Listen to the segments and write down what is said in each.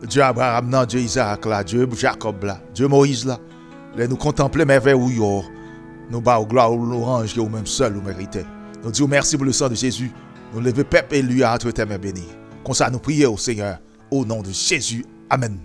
Dieu Abraham, non, Dieu Isaac, là, Dieu Jacob, là, Dieu Moïse, là. Là, nous contempler merveille où yo, nous bas gloire ou l'orange que vous-même seul vous méritez. Nous disons merci pour le sang de Jésus. Nous levons peuple élu à entre tes mains bénies. Comme ça, nous prions au Seigneur, au nom de Jésus. Amen.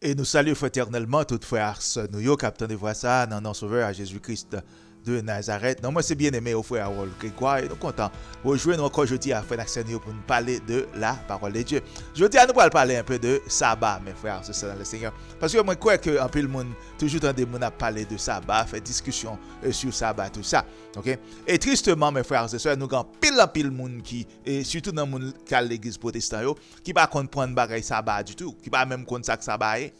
Et nous saluons fraternellement tous frères nous yo captain de voir ça dans notre sauveur à Jésus-Christ de Nazareth. Non, moi c'est bien aimé au frère Harold Grégoire et nous content rejoindre encore jeudi à frère Axel pour nous parler de la parole de Dieu. Jeudi à nous allons parler un peu de sabbat mes frères, c'est ça dans le Seigneur. Parce que moi crois que un peu le monde toujours dans des monde à parler de sabbat, faire discussion sur sabbat tout ça. OK? Et tristement mes frères et sœurs, nous avons pile monde qui et surtout dans monde qui à l'église protestante qui pas comprendre bagaille sabbat du tout, qui pas même connaître ça que sabbat est.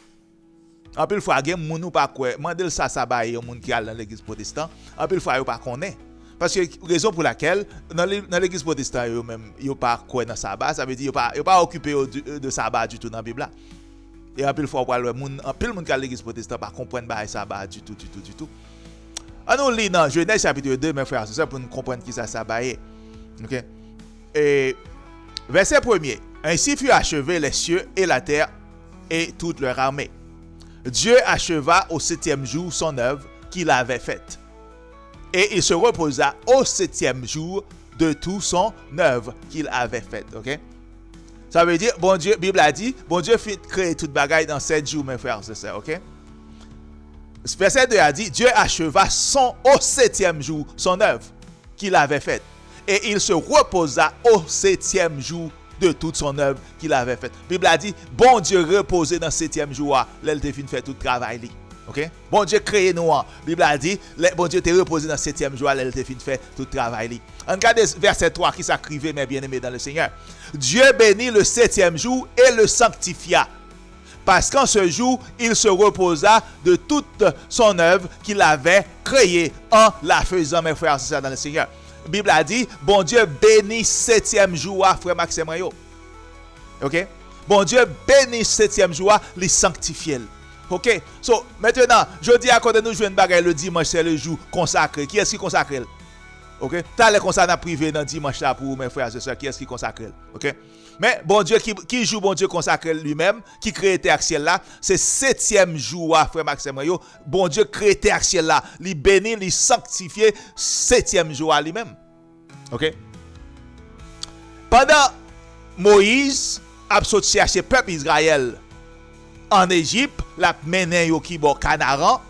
En plus fois gen moun ou pas quoi mandel ça ba yon moun qui a dans l'église protestante en plus fois yo pas connaît parce que raison pour laquelle dans l'église protestante yo même yo pas quoi dans sabbat ça veut dire yo pas occupé de sabbat du tout dans Bible là et en plus fois le moun en pile moun qui a l'église protestante pas comprendre ba sabbat du tout. On nous lit dans Genèse chapitre 2 mes frères c'est ça pour nous comprendre qui ça sabbat est. OK? Et verset 1er. Ainsi fut achevé les cieux et la terre et toute leur armée. Dieu acheva au 7e jour son œuvre qu'il avait faite. Et il se reposa au 7e jour de tout son œuvre qu'il avait faite. OK? Ça veut dire, bon Dieu, Bible a dit, bon Dieu fit créer toute bagaille dans 7 jours, mes frères, c'est ça. OK? Verset 2 a dit, Dieu acheva au 7e jour son œuvre qu'il avait faite. Et il se reposa au 7e jour de toute son œuvre qu'il avait faite. La Bible a dit, bon Dieu reposait dans le 7e jour, là, il fin fait tout le travail. OK? Bon Dieu créé nous. La Bible a dit, bon Dieu te reposé dans le 7e jour, là, il fin fait tout le travail. Regardez verset 3 qui s'écrivait, mes bien-aimés dans le Seigneur. Dieu bénit le 7e jour et le sanctifia. Parce qu'en ce jour, il se reposa de toute son œuvre qu'il avait créée en la faisant, mes frères et sœurs dans le Seigneur. La Bible a dit, bon Dieu bénit 7e jour, frère Maxime Rayo. OK? Bon Dieu bénit 7e jour, les sanctifier. OK? So, maintenant, je dis à côté nous jouer une bagaille le dimanche, c'est le jour consacré. Qui est-ce qui consacre? OK? T'as les consacrés privés dans dimanche là pour mes frères et sœurs, qui est-ce qui consacre? OK? Mais bon Dieu qui joue bon Dieu consacré lui-même, qui crée terre ciel là, c'est 7e jour, frère Maxime Rayo. Bon Dieu crée terre ciel là, il bénit, il sanctifie 7e jour lui-même. OK? Pendant Moïse a sorti chercher peuple Israël en Égypte, la mené yo ki bon Canaan,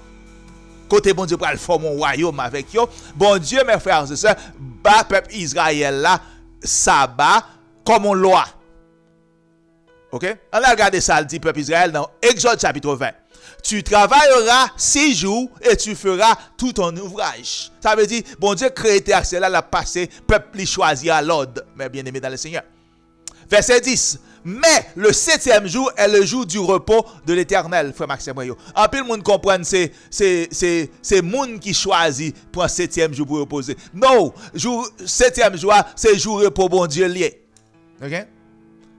côté bon Dieu pour former un royaume avec yo. Bon Dieu mes frères et sœurs, ba peuple Israël là sabbat comme une loi. OK? On a regardé ça, le dit peuple Israël dans Exode chapitre 20. Tu travailleras 6 jours et tu feras tout ton ouvrage. Ça veut dire, bon Dieu crée terre, c'est là la passé, peuple li choisi à l'ordre, mes bien-aimés dans le Seigneur. Verset 10. Mais le 7e jour est le jour du repos de l'Éternel, frère Maxime Rayo. En plus, le monde comprend, c'est monde qui choisit pour un 7e jour pour reposer. Non, 7e jour, c'est jour repos, bon Dieu lié. OK?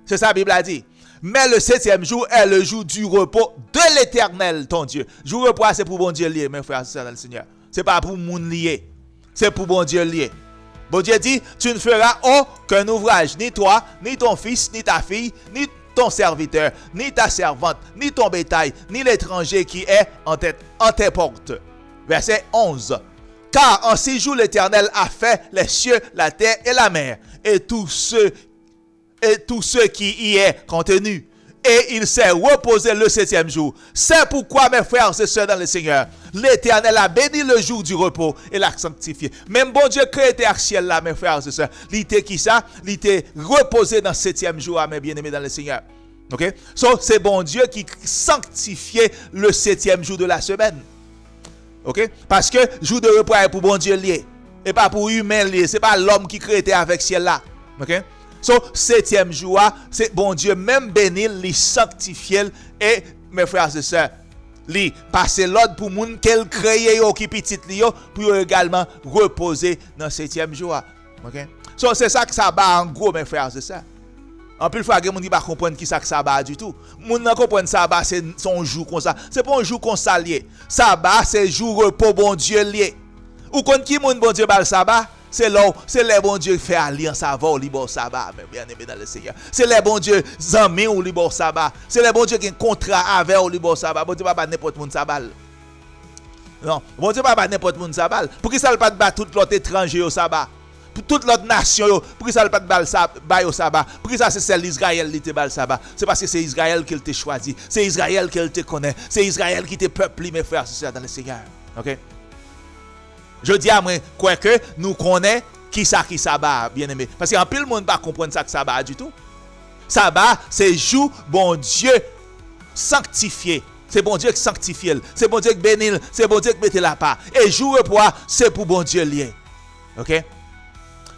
C'est ça la Bible a dit. Mais le 7e jour est le jour du repos de l'Éternel, ton Dieu. Jour repos, c'est pour bon Dieu lié, mes frères et sœurs dans le Seigneur. C'est pas pour monde lié. C'est pour bon Dieu lié. Bon Dieu dit, tu ne feras aucun ouvrage, ni toi, ni ton fils, ni ta fille, ni ton serviteur, ni ta servante, ni ton bétail, ni l'étranger qui est en tes portes. Verset 11. Car en 6 jours l'Éternel a fait les cieux, la terre et la mer, et tout ce qui y est contenu. Et il s'est reposé le 7e jour. C'est pourquoi, mes frères et sœurs dans le Seigneur, l'Éternel a béni le jour du repos et l'a sanctifié. Même bon Dieu créé terre ciel là, mes frères et sœurs. Il était qui ça? Il était reposé dans le 7e jour, mes bien-aimés dans le Seigneur. OK? So, c'est bon Dieu qui sanctifiait le 7e jour de la semaine. OK? Parce que jour de repos est pour bon Dieu lié. Et pas pour humain lié. C'est pas l'homme qui crée terre avec ciel là. OK? So, 7e jour, c'est bon Dieu même béni, li sanctifié et mes frères et sœurs, li passer l'ordre pour moun qu'elle créé yo qui petit li yo pour également reposer dans 7e jour. OK? So, c'est ça que ça bat en gros mes frères et sœurs. En plus fois moun di pas comprendre qui ça que ça bat du tout. Moun nan comprendre ça bat c'est son jour comme ça. C'est pas un jour comme ça lié. Ça bat c'est jour repos bon Dieu lié. Ou kon qui moun bon Dieu ba le sabbat? c'est les bon Dieu fait alliance avant li bon sabbat, bien aimé dans le Seigneur. C'est les bon Dieu zami ou li bon sabbat. C'est les bon Dieu qui ont contrat avec ou li bon sabbat. Bon Dieu pas n'importe moun sabbat. Non, bon Dieu pas n'importe moun sabbat. Pour qui ça pas battre tout l'autre étranger au sabbat? Pour toute l'autre nation, pour qui ça pas bail au sabbat? Pour qui ça c'est celle d'Israël qui te bail sabbat? C'est parce que c'est Israël qui t'a choisi. C'est Israël qui te connaît. C'est Israël qui te peuple, mes frères, c'est ça dans le Seigneur. OK? Je dis à moi, quoi que nous connaissons qui sabbat, bien aimé. Parce qu'en pile, le monde ne va pas comprendre ça que sabbat du tout. Sabbat, c'est jour, bon Dieu, sanctifié. C'est bon Dieu qui sanctifie. C'est bon Dieu qui bénit. C'est bon Dieu qui met la part. Et jour repos, c'est pour bon Dieu lié. OK?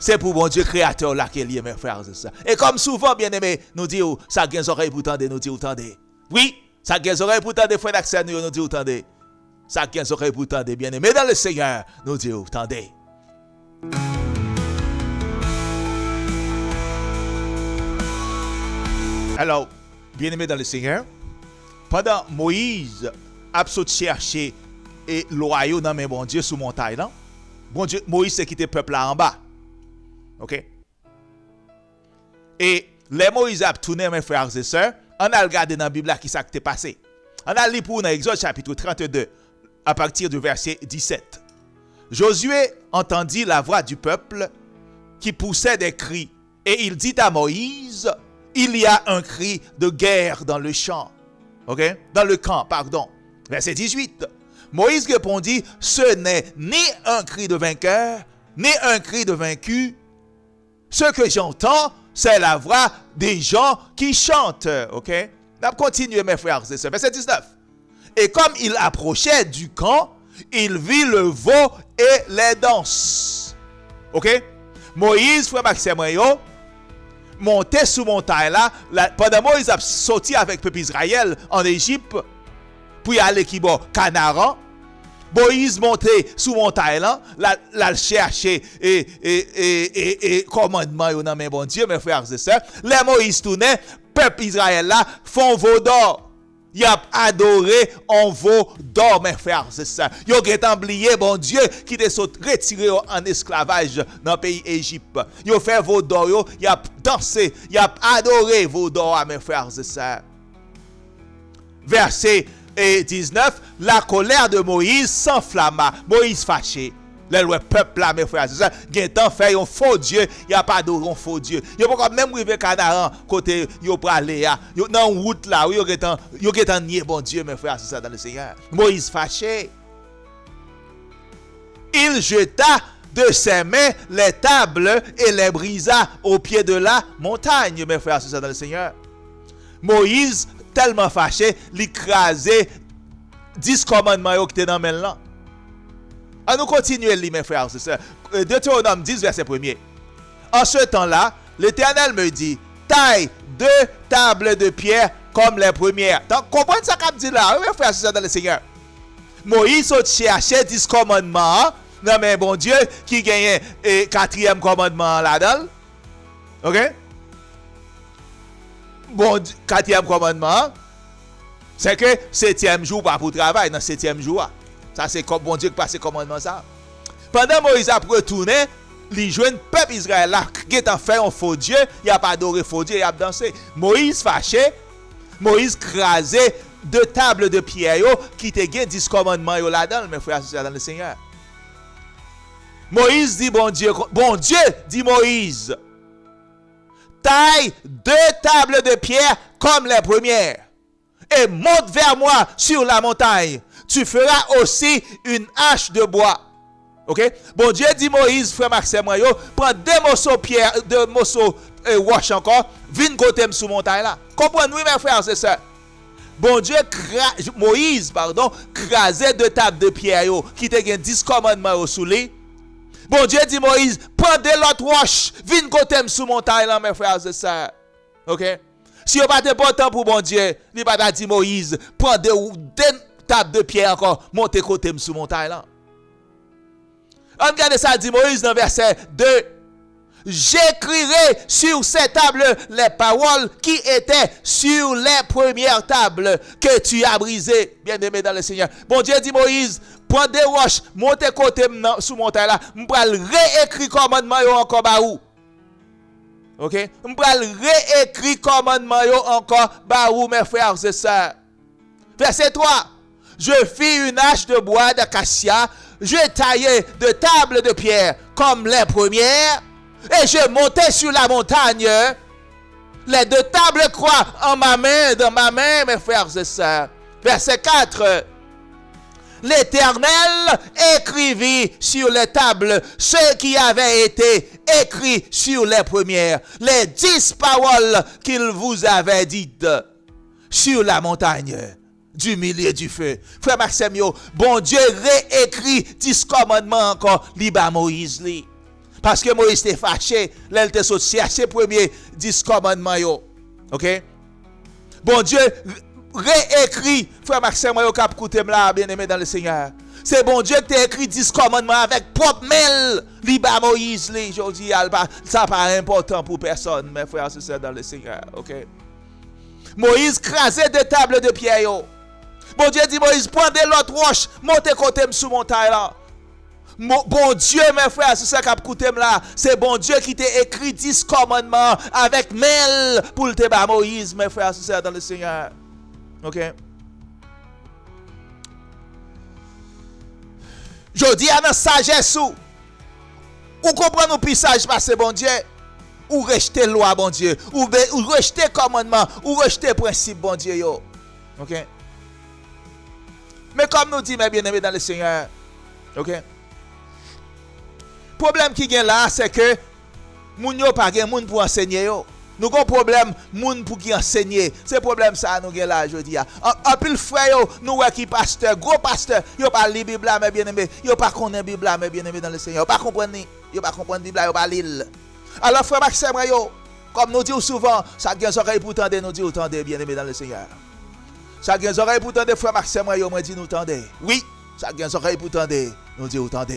C'est pour bon Dieu créateur là qui est lié, mes frères et sœurs. Et comme souvent, bien aimé, nous disons, ça gagne oreilles pour tendre, nous disons, tendez. Oui, ça gagne oreilles pour tendre, frères d'accès, nous disons, tendez. Ça qui est oreilles pour tendre, bien aimé dans le Seigneur, nous disons, tendez. Alors, bien aimé dans le Seigneur, pendant Moïse a cherché et l'oreille dans mes bon Dieu sous montagne, non? Bon Dieu, Moïse s'est quitté peuple là en bas. OK? Et les Moïse a tourné, mes frères et sœurs, on a regardé dans la Bible qui s'est passé. On a lu pour dans Exode chapitre 32. À partir du verset 17. Josué entendit la voix du peuple qui poussait des cris. Et il dit à Moïse, il y a un cri de guerre dans le champ. OK? Dans le camp, pardon. Verset 18. Moïse répondit, ce n'est ni un cri de vainqueur, ni un cri de vaincu. Ce que j'entends, c'est la voix des gens qui chantent. OK? On va continuer, mes frères et sœurs. Verset 19. Et comme il approchait du camp, il vit le veau et les danses. OK? Moïse, frère Maxime, montait sous montagne là. Pendant Moïse a sorti avec le peuple Israël en Égypte pour y aller qui bon Canaan. Moïse montait sous montagne là, la chercher et commandement dans mes bon Dieu, mes frères et sœurs. Les Moïse tournait, peuple Israël là font veau d'or. Il a adoré en veau d'or, mes frères et sœurs. Il a oublié, bon Dieu, qui te retiré en esclavage dans le pays Égypte. Il a fait veau d'or, il a dansé, il a adoré veau d'or, mes frères et sœurs. Verset 19, la colère de Moïse s'enflamma. Moïse fâché. Le peuple là, mes frères, c'est ça. Il y a temps fait un faux Dieu, il n'y a pas d'or, un faux Dieu. Il n'y a pas même arrivé Canaan, côté, il y a pas aller, dans une route là, il y a nié, bon Dieu, mes frères, c'est ça dans le Seigneur. Moïse fâché. Il jeta de ses mains les tables et les brisa au pied de la montagne, mes frères, c'est ça dans le Seigneur. Moïse, tellement fâché, il écrasait 10 commandements qui étaient dans le là. À nous continuer, mes frères et sœurs. Deutéronome 10, verset 1er. En ce temps-là, l'Éternel me dit, taille 2 tables de pierre comme les premières. Donc, comprenez ça comme dit là, mes frères et sœurs dans le Seigneur. Moïse a cherché 10 commandements, non mais bon Dieu, qui gagne 4e commandement là-dedans. OK? Bon, 4e commandement, c'est que 7e jour pas pour travail, dans 7e jour. Ça, c'est comme bon Dieu qui passe commandement ça. Pendant Moïse a retourné, il joue un peuple Israël là, qui a fait un faux Dieu, il a pas adoré faux Dieu, il a dansé. Moïse fâché, Moïse crasé 2 tables de pierre qui te gagne 10 commandements là-dedans, mes frères et sœurs dans le Seigneur. Moïse dit bon Dieu dit Moïse, taille 2 tables de pierre comme les premières et monte vers moi sur la montagne. Tu feras aussi une hache de bois. OK? Bon Dieu dit Moïse, frère Maxime, prends 2 morceaux pierre, 2 morceaux roche encore, viens côté sous montagne là. Comprenez-vous, mes frères et sœurs? Bon Dieu, Moïse, crasait 2 tables de pierre qui te gagne 10 commandements sous lui. Bon Dieu dit Moïse, prends 2 l'autre roche, viens côté sous montagne là, mes frères et sœurs. OK? Si vous pas important pour bon Dieu, il va pas dire Moïse, prends 2 table de pierre encore, montez côté sous montagne là. On regarde ça, dit Moïse dans verset 2. J'écrirai sur ces tables les paroles qui étaient sur les premières tables que tu as brisées. Bien aimé dans le Seigneur. Bon Dieu dit Moïse, prendre des roches, monter côté sous montagne là, m'pral réécrit commandement yo encore ba ou. OK? M'pral réécrit commandement yo encore ba ou mes frères et sœurs. Verset 3. Je fis une hache de bois d'acacia, je taillai de tables de pierre comme les premières, et je montai sur la montagne. Les deux tables croient en ma main, dans ma main, mes frères et sœurs. Verset 4. L'Éternel écrivit sur les tables ce qui avait été écrit sur les premières, les 10 paroles qu'il vous avait dites sur la montagne du milieu du feu. Frère Maxime, bon Dieu réécrit 10 commandements encore, liba Moïse li. Parce que Moïse était fâché, là il était sorti chercher premier 10 commandements yo. OK? Bon Dieu réécrit, frère Maxime, yo cap écouter là, bien-aimé dans le Seigneur. C'est bon Dieu qui t'a écrit 10 commandements avec propre mail, liba Moïse li. Je dis ça pas important pour personne, mes frères et sœurs dans le Seigneur. OK? Moïse crasait des tables de pierre yo. Bon Dieu dit Moïse, prends de l'autre roche, montez côté sous montagne là. Bon Dieu, mes frères, c'est ça qui a écouté là. C'est bon Dieu qui t'a écrit 10 commandements avec mail pour le débat Moïse, mes frères, c'est ça dans le Seigneur. OK? Je dis à la sagesse ou comprenez plus sage parce que bon Dieu, ou rejeter loi bon Dieu, ou rejeter commandement, ou rejeter principe bon Dieu yo. OK? Mais comme nous dit mes bien-aimés dans le Seigneur, OK? Problème qui gagne là, c'est que moun yo pas gen moun pour enseigner yo. Nous avons problème moun pour qui enseigner. C'est problème ça nous gagne là jodi a. En pile frère yo, nous ouais qui pasteur, gros pasteur, yo pas li Bible mais bien-aimé, yo pas connaît Bible mais bien-aimé dans le Seigneur. Yo pas comprendre Bible, yo pas lire. Alors frère Maxime yo, comme nous dit souvent, ça gagne oreille pour tendre, nous dit autant de bien-aimé dans le Seigneur. Ça gagne oreille pour tendre frère Maxime yo, moi dit nous tendre. Oui, ça gagne oreille pour tendre, nous dit autant de.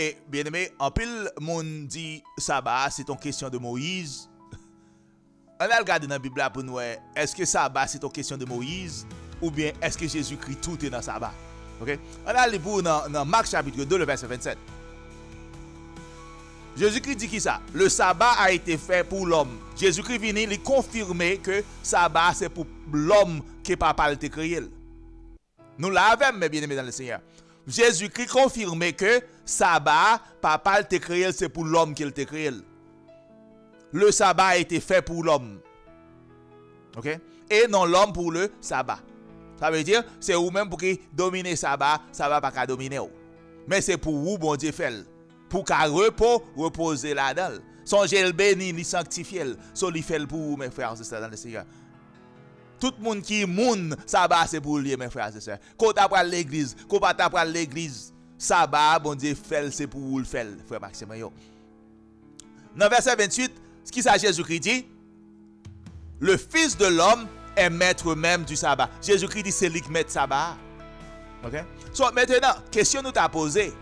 Et bien aimé, en pile, moun dit sabbat, c'est une question de Moïse. On a regardé dans la Bible pour nous, est-ce que sabbat c'est une question de Moïse ou bien est-ce que Jésus-Christ tout est dans sabbat? OK? On a lu pour dans Marc chapitre 2, le verset 27. Jésus-Christ dit qui ça? Le sabbat a été fait pour l'homme. Jésus-Christ vient lui confirmer que sabbat c'est pour l'homme que papa l'a créé. Nous l'avons, mais bien aimé dans le Seigneur. Jésus-Christ confirme que sabbat, papa t'a créé, c'est pour l'homme qu'il t'a créé. Le sabbat a été fait pour l'homme. OK? Et non l'homme pour le sabbat. Ça veut dire, c'est vous-même pour qui dominer sabbat, sabbat pas qu'à dominer. Mais c'est pour vous, bon Dieu fait. Pour qu'à reposer là-dedans. Songez le béni, le sanctifier. So li fait pour vous, mes frères et sœurs dans le Seigneur. Tout le monde qui est moun, sabbat c'est pour lui, mes frères et sœurs. Quand tu apprends l'église, quand tu apprends l'église, sabbat, bon Dieu, fait, c'est pour vous le faire, frère Maxime. Dans verset 28, ce qui ça Jésus-Christ dit, le Fils de l'homme est maître même du sabbat. Jésus-Christ dit, c'est lui qui met le sabbat. OK? So, maintenant, question nous t'a posée.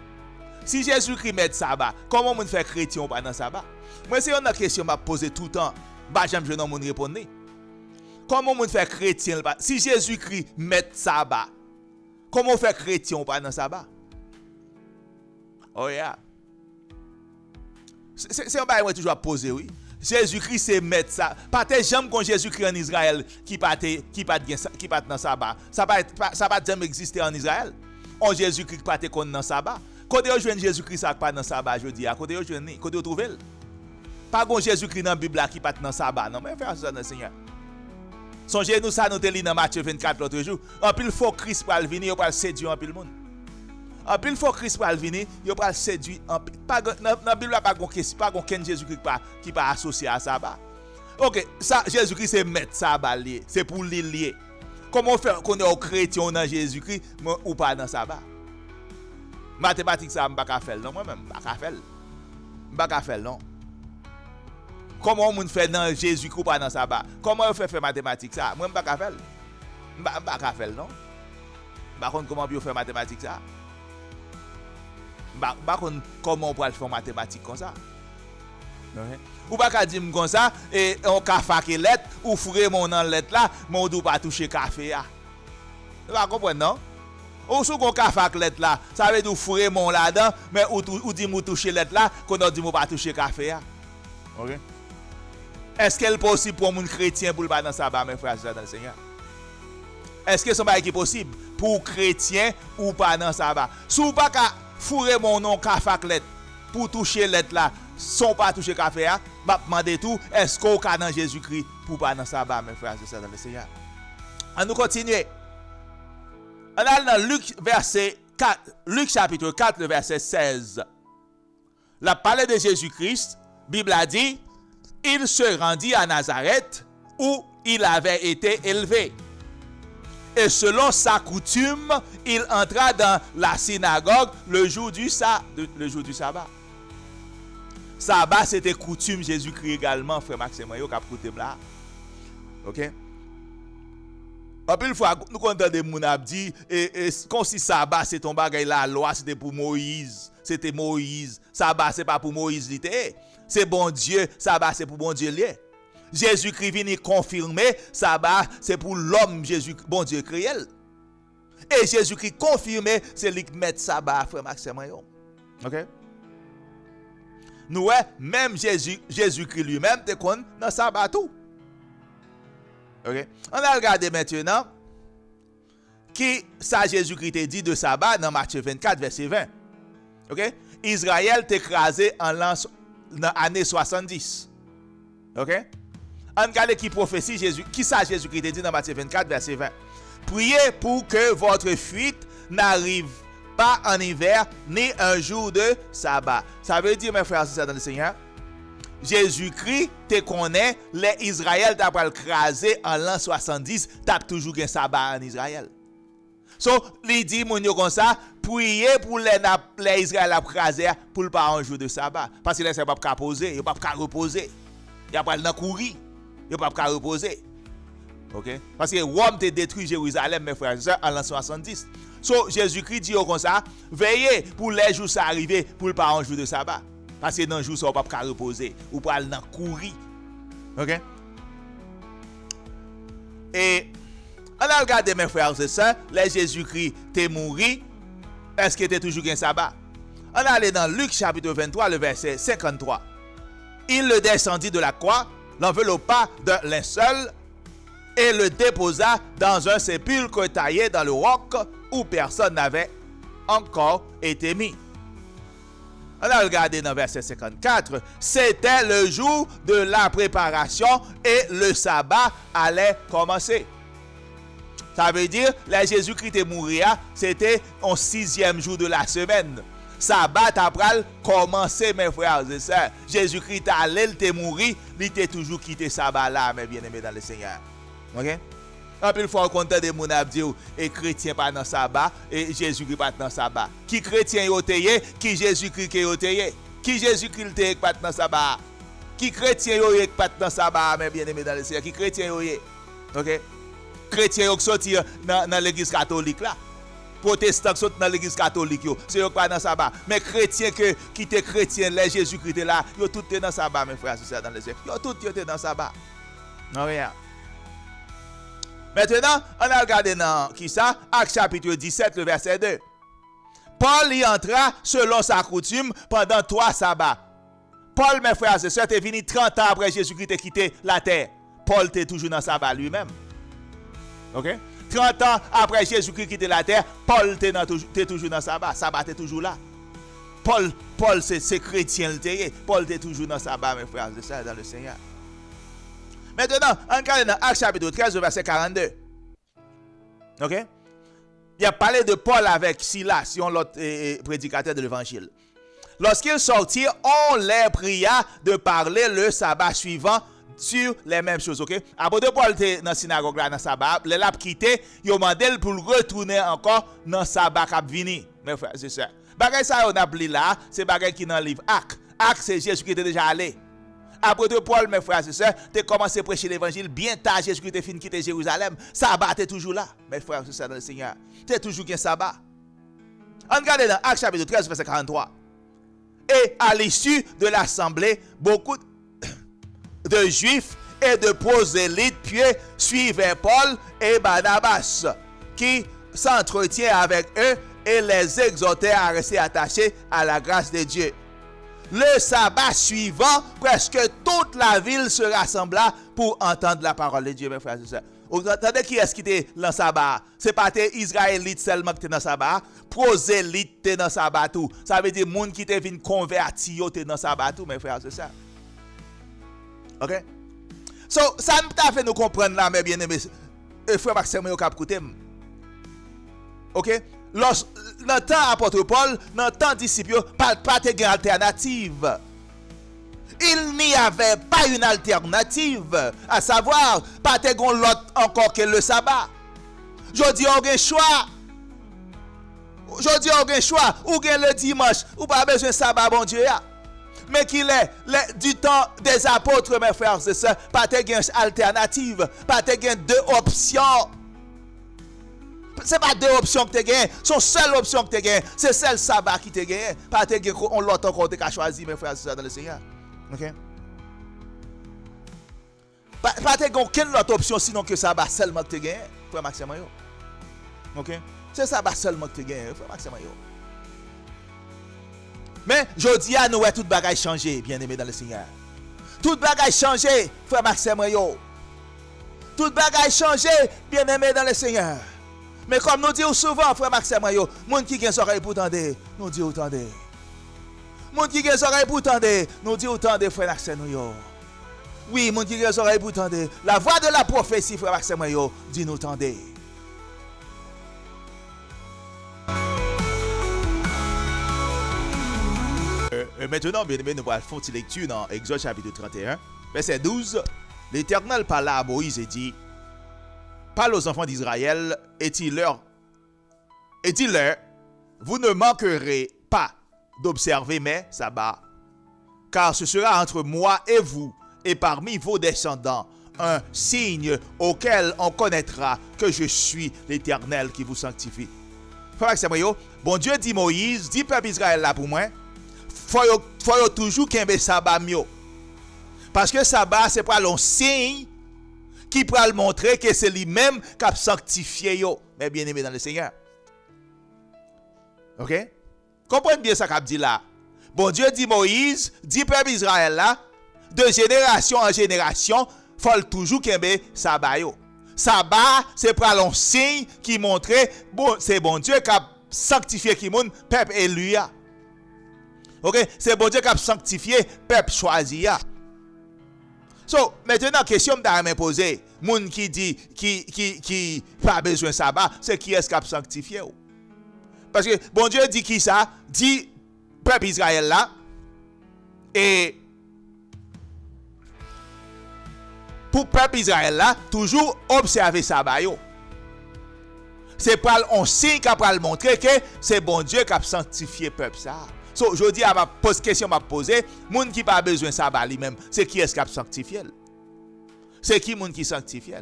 Si Jésus-Christ met le sabbat, comment on fait chrétien pendant le sabbat? Moi, c'est une question que je pose tout le temps. J'aime je n'ai pas répondre. Comment on fait chrétien? Si Jésus-Christ met sabbat, comment on fait chrétien pendant le sabbat? Oh yeah. C'est un bail que toujours poser, oui. Jésus-Christ c'est mettre ça. Pas tes jambes quand Jésus-Christ en Israël qui pas dans sabbat. Ça pas jamais exister en Israël. On Jésus-Christ pas te dans sabbat. Quand on joue Jésus-Christ ça pas dans sabbat, je dis, quand on joue, quand on trouve pas gon Jésus-Christ dans la Bible qui pas dans sabbat. Non, mais faire ça dans le Seigneur. Songez nous ça nous te lit dans Matthieu 24 l'autre jour. En pile faux Christ pour venir, il va séduire en pile monde. En pile faux Christ pour venir, il va séduire en pile. Pas dans la Bible pas gon Jésus-Christ qui pas associé à sabbat. OK, ça Jésus-Christ c'est mettre sabbat lié, c'est pour lier. Comment faire qu'on est au chrétien dans Jésus-Christ ou pas dans sabbat? Mathématiques ça m'pa faire non moi même pas faire non. Comment on fait dans Jésus ou pas dans sabbat? Comment on fait mathématiques ça? Moi pas faire. Pas faire non. Par contre comment on fait mathématiques ça? Par contre comment on peut faire mathématiques comme ça? Okay? Ou pas qu'à dire comme ça, et on ka faké lettre, ou fourrer mon dans lettre là, mais on doit pas toucher café là. Vous comprenez non? Ou sou qu'on ka faké lettre là, ça veut dire fourrer mon là-dedans, mais ou dit mou toucher lettre là, qu'on a dit mou pas toucher café là. OK? Est-ce qu'elle est possible pour un chrétien pour le pas dans sabbat, mes frères et sœurs dans le Seigneur? Est-ce que c'est pas possible pour chrétien ou pas dans sabbat? Si ou pas ka fourrer mon nom ka faké lettre pour toucher lettre là, sans pas toucher café là, m'a demandé tout, est-ce qu'on ka dans Jésus-Christ pour pas dans sabbat, mes frères et sœurs dans le Seigneur? On nous continuer. On a dans Luc verset 4, Luc chapitre 4 le verset 16. La parole de Jésus-Christ, Bible a dit, il se rendit à Nazareth où il avait été élevé. Et selon sa coutume, il entra dans la synagogue le jour du sabbat. Sabbat, c'était coutume Jésus-Christ également, frère Maxime, yo k'ap koute là. OK? En plus, fois, nous entendons des gens qui disent, comme si sabbat, c'est ton bagay la loi, c'était pour Moïse. C'était Moïse. Sabbat, c'est pas pour Moïse, c'est bon Dieu. Sabbat, c'est pour bon Dieu. Jésus-Christ vient confirmer, sabbat, c'est pour l'homme, Jésus, bon Dieu créé. Et Jésus-Christ confirmé, c'est lui qui met sabbat, frère Maxime. OK? Nous, même Jésus-Christ lui-même, te connaît dans sabbat tout. OK? On a regardé maintenant qui ça Jésus-Christ te dit de sabbat dans Matthieu 24 verset 20. OK? Israël t'écrasé en l'année 70. OK? On regarde qui prophétie Jésus, qui ça Jésus-Christ te dit dans Matthieu 24 verset 20. Priez pour que votre fuite n'arrive pas en hiver ni un jour de sabbat. Ça veut dire mes frères et sœurs dans le Seigneur, Jésus-Christ te connaît, les Israël t'a pas crasé en l'an 70, t'as toujours un sabbat en Israël. So, il dit mon yo comme ça, priez pour les Israël a crasé pour pas un jour de sabbat parce que les sabbat pas poser, ils pas reposer. Il a pas dans courir, ils pas reposer. OK? Parce que Rome te détruit Jérusalem mes frères et sœurs en l'an 70. So, Jésus-Christ dit comme ça, veillez pour les jours ça arriver pour pas un jour de sabbat. Parce que dans le jour, ça ne va pas reposer. Ou pas aller courir. OK? Et on a regardé mes frères et sœurs, les Jésus-Christ t'es mort. Est-ce que tu es toujours un sabbat? On a allé dans Luc chapitre 23, le verset 53. Il le descendit de la croix, l'enveloppa d'un linceul et le déposa dans un sépulcre taillé dans le roc où personne n'avait encore été mis. On a regardé dans verset 54. C'était le jour de la préparation et le sabbat allait commencer. Ça veut dire, que Jésus-Christ est mort, c'était au 6e jour de la semaine. Sabbat après commencer, mes frères et sœurs. Jésus-Christ allé, il était mort, il était toujours quitté sabbat là, mes bien-aimés dans le Seigneur. OK? En plus, il faut compter des gens qui disent et chrétien pas dans sabbat et Jésus-Christ pas dans sabbat. Qui chrétien yotéye, qui Jésus-Christ yotéye. Qui Jésus-Christ yotéye pas dans sabbat. Qui chrétien yotéye pas dans sabbat, mes bien-aimés dans le Seigneur. Qui chrétien yotéye. OK? Chrétien yotéye sorti dans l'église catholique là. Protestant sorti dans l'église catholique yo, c'est yo pas dans sabbat. Mais chrétien qui était chrétien, les Jésus-Christ là, yo tout dans sabbat, mes frères et sœurs dans le Seigneur. Yo tout dans sabbat. Non rien. Maintenant, on a regardé dans qui ça? Actes chapitre 17, le verset 2. Paul y entra selon sa coutume pendant 3 sabbats. Paul, mes frères et sœurs, est venu 30 ans après Jésus-Christ a quitté la terre. Paul était toujours dans sabbat lui-même. OK? 30 ans après Jésus-Christ quitté la terre, Paul était toujours dans sabbat. Sabbat était toujours là. Paul c'est chrétien. Paul était toujours dans sabbat, mes frères et sœurs, dans le Seigneur. Maintenant, on regarde dans Actes chapitre 13, verset 42. OK? Il a parlé de Paul avec Silas, l'autre prédicateur de l'évangile. Lorsqu'ils sortirent, on les pria de parler le sabbat suivant sur les mêmes choses. OK? Après de Paul était dans la synagogue, dans le sabbat, les l'a quitté, ils ont demandé pour retourner encore dans le sabbat qui venu. Mes frères, c'est ça. Bagay ça, on a pris là, c'est bagay qui dans le livre Actes. Actes, c'est Jésus qui était déjà allé. Après de Paul, mes frères et sœurs, tu as commencé à prêcher l'évangile bien tard, Jésus-Christ est fini quitter Jérusalem. Sabbat, tu es toujours là, mes frères et sœurs dans le Seigneur. Tu es toujours un sabbat. On regarde dans Actes chapitre 13, verset 43. Et à l'issue de l'assemblée, beaucoup de Juifs et de prosélytes pieux suivaient Paul et Barnabas, qui s'entretient avec eux et les exhortait à rester attachés à la grâce de Dieu. Le sabbat suivant, presque toute la ville se rassembla pour entendre la parole de Dieu, mes frères et sœurs. Vous entendez qui est-ce qui était dans le sabbat? Ce n'est pas les Israélites seulement qui étaient dans le sabbat. Prosélytes étaient dans le sabbat tout. Ça veut dire les gens qui étaient venus convertir étaient dans le sabbat tout, mes frères et sœurs. Ok? So, ça m'a fait nous comprendre là, mes bien-aimés. Frère Maxime, vous avez écouté. Ok? Dans le temps apôtre Paul, dans le temps disciples, pas de alternative. Il n'y avait pas une alternative, à savoir, pas de l'autre encore que le sabbat. Je dis, on a un choix. Je dis, on a un choix. Ou bien le dimanche, ou pas besoin de sabbat, bon Dieu. Mais qu'il est du temps des apôtres, mes frères et sœurs, pas de alternative, pas de deux options. Ce n'est pas deux options que tu as gagnées, c'est seule option que tu as gagnée. C'est celle sabbat qui t'a gagné. Pas de l'autre encore que tu as choisi, mes frères et sœurs, dans le Seigneur. Ok? Pas de aucune autre option sinon que sabbat seulement que tu as gagné, frère Maxime. Ok? C'est sabbat seulement que tu as gagné, frère Maxime. Mais je dis à nous, tout bagage changé, bien aimé dans le Seigneur. Tout bagage changé, frère Maxime. Tout bagage changé, bien aimé dans le Seigneur. Mais comme nous disons souvent, frère Maxime, les gens qui ont des oreilles pour entendre, nous disons autant de. Les gens qui ont des oreilles pour entendre, nous disons autant de, frère Maxime. Oui, les gens qui ont des oreilles pour entendre, la voix de la prophétie, frère Maxime, dit nous entendre. Maintenant, bien aimé, nous allons faire une lecture dans Exode chapitre 31, verset 12. L'Éternel parla à Moïse et dit: parle aux enfants d'Israël et dis-leur, vous ne manquerez pas d'observer mes sabbats, car ce sera entre moi et vous et parmi vos descendants un signe auquel on connaîtra que je suis l'Éternel qui vous sanctifie. Bon Dieu dit Moïse, dit peuple Israël là pour moi, faut toujours qu'il y ait un sabbat mieux. Parce que sabbat c'est pas un signe qui pourra le montrer que c'est lui-même qui a sanctifié yo, mes bien-aimés dans le Seigneur. Ok? Comprenez bien ça qu'a dit là. Bon Dieu dit Moïse, dit peuple Israël là, de génération en génération, faut toujours qu'il y ait sabbat yo. Sabbat, c'est pour un signe qui montre, bon, c'est bon Dieu qui a sanctifié qui moun, peuple élu. Ok? C'est bon Dieu qui a sanctifié, peuple choisi. So, maintenant, question que je me poser, moun qui dit qui pas besoin de sabbat, c'est qui est-ce qui a sanctifié? Parce que bon Dieu dit qui ça? Dit peuple Israël là, et pour peuple Israël là, toujours observer sabbat yo. C'est pas un signe qui va le montrer que c'est bon Dieu qui a sanctifié peuple ça. So, je dis à ma question m'a poser, moun qui pas besoin de sabbat lui-même, c'est qui est-ce qui a sanctifié? C'est qui moun qui sanctifie?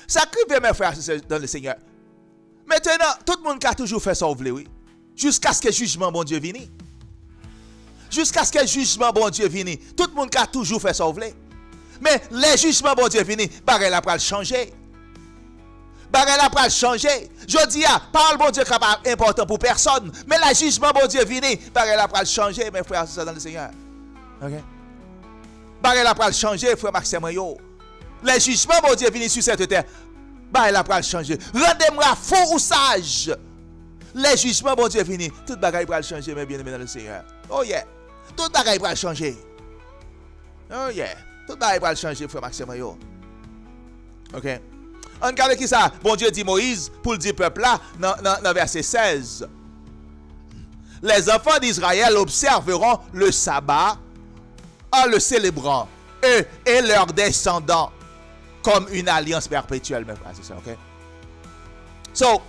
Sacrifiez mes frères dans le Seigneur. Maintenant, tout le monde qui a toujours fait ça, oui. Jusqu'à ce que le jugement bon Dieu vienne. Jusqu'à ce que le jugement bon Dieu vienne. Tout le monde qui a toujours fait ça, mais le jugement bon Dieu vienne, bagay la pral changer. Bagay la pral changer. Je dis parole bon Dieu qui pas important pour personne, mais le jugement bon Dieu vienne, bagay la pral changer, mes frères dans le Seigneur. OK? Bagay la pral changer, frère Maxime yo. Le jugement bon Dieu vienne sur cette terre. Bagay la pral changer. Rendez-moi fou ou sage. Le jugement bon Dieu vienne, tout bagay pral changer, mes bien-aimés dans le Seigneur. Oh yeah. Tout bagay pral changer. Oh yeah. Tout bagay pral changer, frère Maxime yo. OK? On regarde qui ça? Bon Dieu dit Moïse pour le dire peuple là dans verset 16. Les enfants d'Israël observeront le sabbat en le célébrant, eux et leurs descendants, comme une alliance perpétuelle, mes frères, c'est ça, ok? So,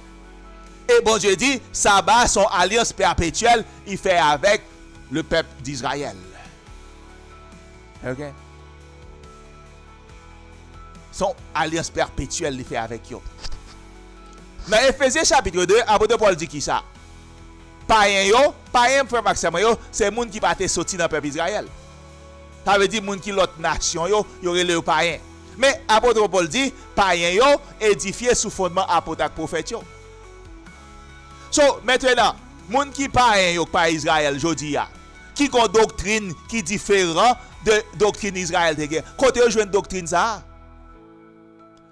et bon Dieu dit, sabbat, son alliance perpétuelle, il fait avec le peuple d'Israël. Ok? Son alliance perpétuelle, il fait avec eux. Dans Éphésiens chapitre 2, apôtre Paul dit qui ça? Païen, frère Maxime, c'est le monde qui va te sortir dans le peuple d'Israël. Ça veut dire moun qui l'autre nation yo relè païen. Mais apôtre Paul dit païen yo édifié sous fondement apôtre ak prophète yo. So maintenant, moun qui païen yo pas Israël jodi ya, qui gon doctrine qui différent de doctrine Israël de guerre. Côté yo joine doctrine ça.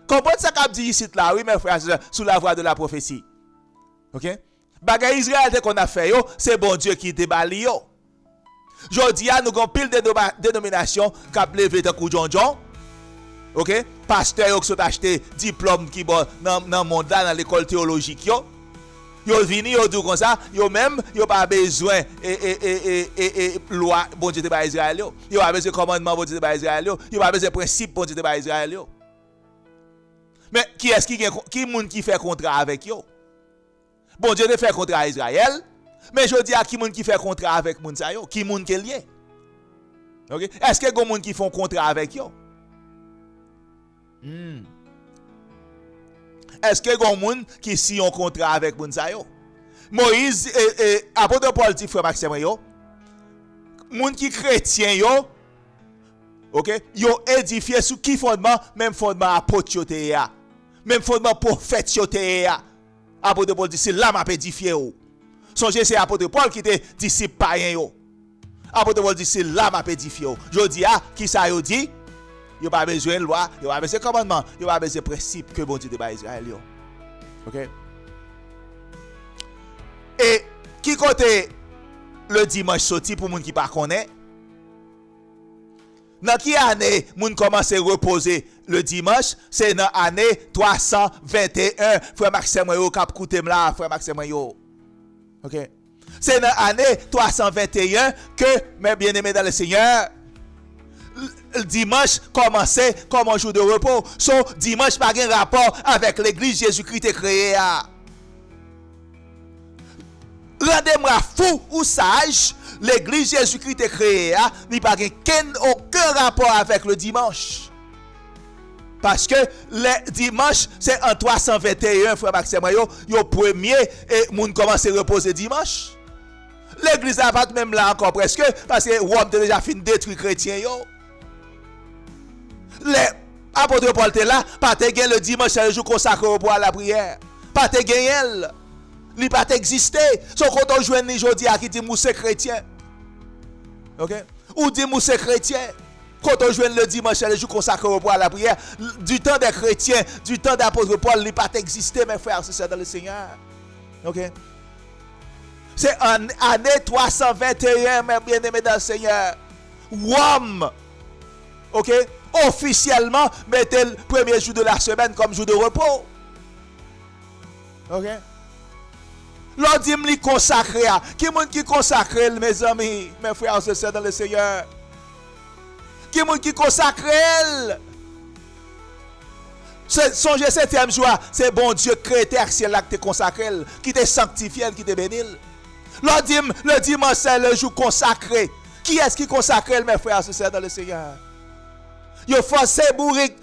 Comprenez ça qu'a dit ici là, oui mes frères sous la voie de la prophétie. OK? Bagay Israël te qu'on a fait yo, c'est bon Dieu qui débali yo. Jodi a nous gon pile de dénominations qu'a levé de kou John. OK? Pasteur yo qui sont acheté diplôme qui bon dans monde là dans l'école théologique yo. Yo vini yo dit comme ça, yo même yo pas besoin et loi bon Dieu te ba Israël yo. Yo pas besoin commandement bon Dieu te ba Israël yo. Yo pas besoin principe bon Dieu te ba Israël yo. Mais qui est-ce qui moun qui fait contrat avec yo? Bon Dieu te fait contrat à Israël, mais je dis à qui moun qui fait contrat avec moun sa yo, qui moun qui lié. OK? Est-ce que gon moun qui font contrat avec yo? Est-ce que gon moun qui si un contrat avec moun sa yo? Moïse et apôtre Paul dit frère Maxime yo, moun qui chrétien yo, OK? Yo édifié sous qui fondement? Même fondement apôtre yo te ya. Même fondement prophète yo te ya. Apôtre Paul dit c'est là m'a édifié yo. Songez c'est apôtre Paul qui était disciple païen yo. Apôtre Paul dit c'est là m'a édifié yo. Je dis qui ça yo dit? Yo pas besoin de loi, yo pas besoin de commandement, yo pas besoin de principe que bon Dieu te ba Israël yo. OK? Et qui côté le dimanche sorti pour moun qui pas connaît? Dans qui année moun commence à reposer le dimanche? C'est dans année 321. Frère Maxime yo k'ap koute m'la, frère Maxime yo. OK? C'est dans année 321 que mes bien-aimés dans le Seigneur, le dimanche commençait comme un jour de repos. Son dimanche pas un rapport avec l'église Jésus-Christ créé. Rendez-moi fou ou sage, l'église Jésus-Christ créé, il n'y a aucun rapport avec le dimanche. Parce que le dimanche, c'est en 321, frère Maxime, yo premier et moun commence à reposer dimanche. L'église n'a pas même là encore presque, parce que Rome a déjà fini de détruire les chrétiens. Les apôtres Paul étaient là, pas te gagner le dimanche, c'est le jour consacré au à la prière. Pas te gagner elle. Il pas exister. Son quand on joue ni jodi a qui dit mousse chrétien. OK? Ou dit mousse chrétien. Quand on joue le dimanche, c'est le jour consacré au à la prière. Du temps des chrétiens, du temps d'apôtre Paul, il pas exister mes frères, c'est ça dans le Seigneur. OK? C'est en année 321, mes bien-aimés dans le Seigneur. Rome. OK? Officiellement, mettez le premier jour de la semaine comme jour de repos. OK? L'on dit me consacré. Qui moun qui consacré, mes amis, mes frères et sœurs dans le Seigneur? Qui moun qui consacré? Songez 7e jour, c'est bon Dieu créé terre ciel là qui te consacré, qui te sanctifié, qui te béni. L'on dit le dimanche c'est le jour consacré. Qui est-ce qui consacré, mes frères et sœurs dans le Seigneur? Yo forcé bourrique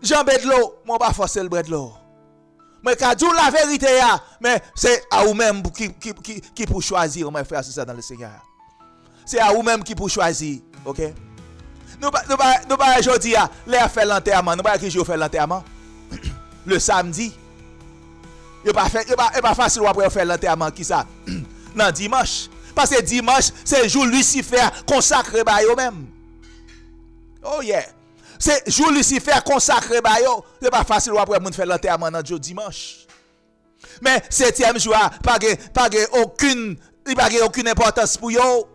Jean Bedlo, moi pas forcer le Bedlo. Mais quand dit la vérité mais c'est à vous même qui pour choisir mes frères et sœurs dans le Seigneur. C'est à vous même qui pour choisir, OK? Nous pas aujourd'hui les faire l'enterrement, nous pas qui jour faire l'enterrement. Le samedi. Il pas facile après faire l'enterrement qui ça? Non, dimanche. Parce que dimanche, c'est le jour Lucifer consacré par eux-mêmes. Oh yeah. C'est jour Lucifer consacré par eux. C'est pas facile après moun faire l'enterrement dans jour dimanche. Mais 7e jour pas aucune importance pour yo.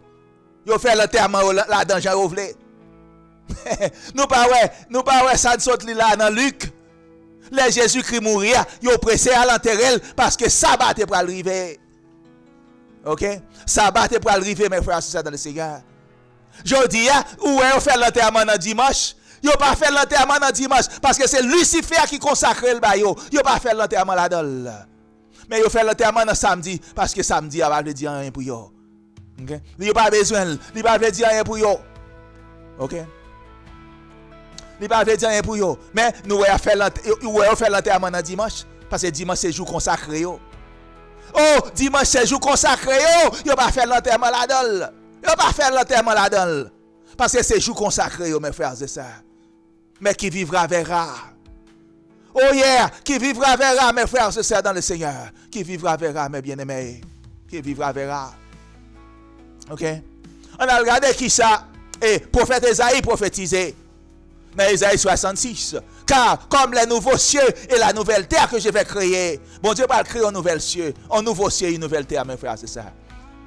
Yo faire l'enterrement là dans Jean Rovlé. Nous pas ouais ça saute là dans Luc. Les Jésus-Christ mourir, yo pressé à l'enterrer parce que sabbat est pour arriver. OK? Sabbat est pour arriver mes frères c'est ça dans le Seigneur. Jodi où on fait l'enterrement dans dimanche? Yo pas fait l'enterrement dans dimanche parce que c'est Lucifer qui consacre le bayo. Yo pas fait l'enterrement là-dedans. Mais yo fait l'enterrement dans samedi parce que samedi a pas veut dire rien pour yo. OK? Yo pas besoin, il pas veut dire rien pour yo. OK? Il pas veut dire rien pour yo. Mais nous on fait l'enterrement dans dimanche parce que dimanche c'est jour consacré yo. Oh, dimanche c'est jour consacré yo. Yo pas fait l'enterrement là-dedans. Yo pas fait l'enterrement là-dedans. Parce que c'est jour consacré, mes frères et sœurs. Mais qui vivra verra. Oh yeah, qui vivra verra, mes frères et sœurs dans le Seigneur. Qui vivra verra, mes bien-aimés. Qui vivra verra. Ok? On a regardé qui ça. Et prophète Esaïe prophétisé. Dans Esaïe 66. Car comme les nouveaux cieux et la nouvelle terre que je vais créer. Bon Dieu va créer un nouvel cieux, un nouveau ciel, une nouvelle terre, mes frères, c'est ça.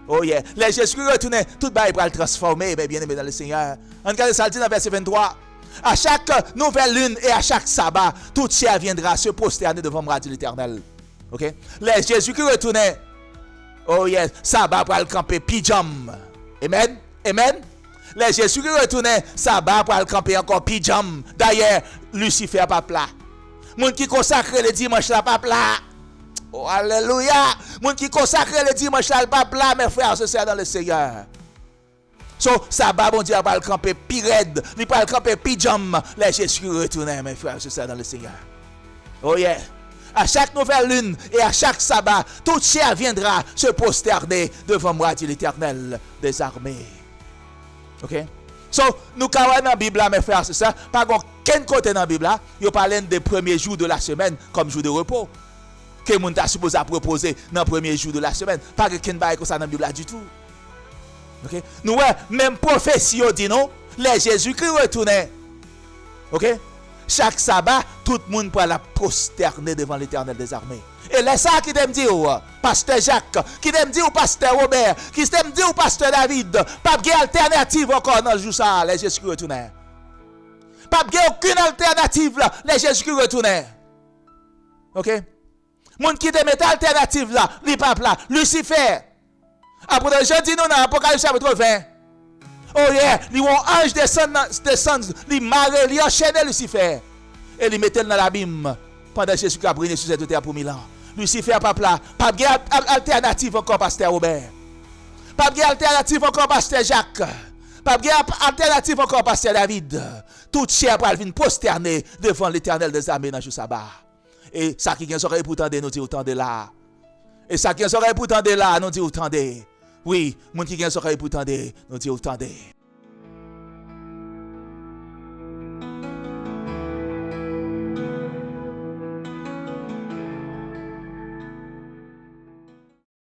Oh yeah. Les Jésus retourné, tout le va le transformer, mes bien-aimés dans le Seigneur. On regarde ça dit dans verset 23. À chaque nouvelle lune et à chaque sabbat, tout ciel viendra se prosterner devant moi, dit l'Éternel. Ok? Les Jésus qui retournait. Oh yes, sabbat pour le camper pyjam. Amen. Amen. Les Jésus qui retournait, sabbat pour le camper encore pyjam. D'ailleurs, Lucifer pas plat. Moun qui consacre le dimanche là pas plat. Oh alléluia. Moun qui consacre le dimanche là pas plat, mes frères, c'est dans le Seigneur. So, sabbat, bon Dieu, va le camper pi raide, il va le camper pyjam. Les Jésus retournent, mes frères, c'est ça dans le Seigneur. Oh yeah. À chaque nouvelle lune et à chaque sabbat, tout chair viendra se prosterner devant moi, dit l'Éternel des armées. Ok? So, nous avons dans la Bible, mes frères, c'est ça. Par contre, quel côté dans la Bible, il parle des premiers jours de la semaine comme jour de repos. Que nous sommes supposé à proposer dans le premier jour de la semaine. Pas que quelqu'un ne comme ça dans la Bible du tout. Ok? Nous, même prophétie, dit non, les Jésus-Christ retournaient. Ok? Chaque sabbat, tout le monde peut la prosterner devant l'Éternel des armées. Et c'est ça qui t'aime dire, pasteur Jacques, qui t'aime dire, pasteur Robert, qui t'aime dire, pasteur David, pas de alternative encore dans le jour ça, les Jésus-Christ retournaient. Pas de aucune alternative là, les Jésus-Christ retournaient. Ok? Moun qui te met alternative là, li pape là, Lucifer. Après, je dis nous dans Apocalypse chapitre 20. Oh yeah, li un ange descend, li marre, li enchaîne Lucifer. Et li mette dans l'abîme pendant Jésus qui a brûlé sur cette terre pour 1000 ans. Lucifer pape là, pas de alternative encore pasteur Robert. Pas de alternative encore pasteur Jacques. Pas de alternative encore pasteur David. Toute chair pour venir prosterner devant l'Éternel des armées dans le sabbat. Et ça qui est oreille pour tendre, nous dit autant de là. Et ça qui est oreille pour tendre là, nous dit autant de. Oui, moun qui est oreille pour tendre, nous dit autant de.